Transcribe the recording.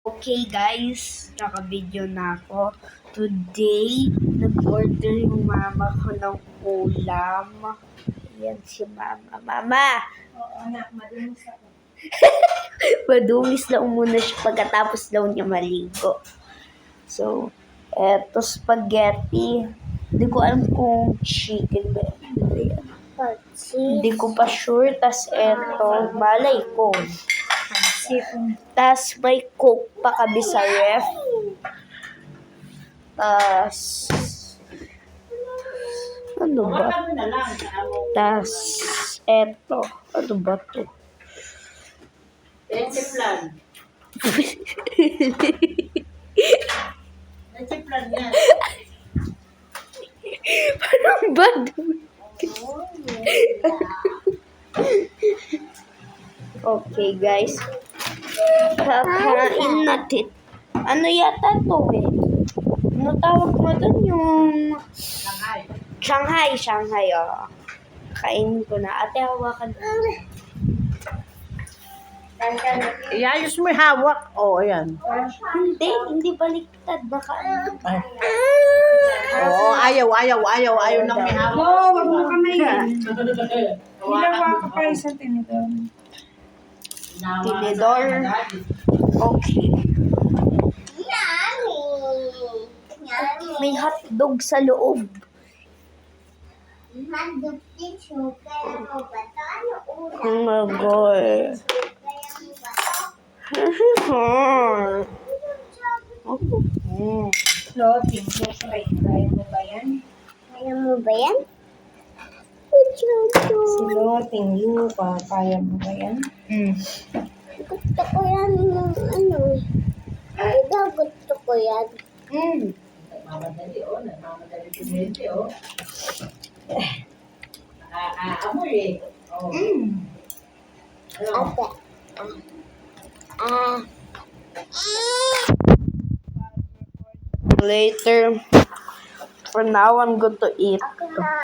Okay guys, naka-video na ako. Today, nag-order yung mama ko ng ulam. Yan si mama. Mama! Oo, anak, madumis ako. Madumis lang muna siya pagkatapos daw niya maligo. So, eto spaghetti. Hindi ko alam kung chicken ba yan. Hindi ko pa sure. Tas eto, malay ko. Tas may coke pa kami sa ref. Tas, ano ba? Tas, eto. Ano ba to? Plan yan. Parang bad. Okay guys. Kakain natin. Ano yata to eh? Ano tawag mo dun yung... Shanghai, oh. Kainin ko na. Ate, hawakan na. Iayos mo yung hawak. Oo, ayan. Hindi baliktad. Baka ano. Oo, ayaw nang may hawak. Oo, wag mo kamay yan. Ginawa ko pa isang tinidor. Tinidor. Okay. May hotdog sa loob. Oh my God. Floating, right. Kaya mo ba yan? Kaya mo ba yan? Floating lupa, kaya mo ba yan? Gusto ko yan ng ano. Diba gusto ko yan? Mamadali, oh. Nagmamadali si Bente, oh. Amoy, eh. Oh. Ano? Ate. Later. For now, I'm going to eat. Ako na.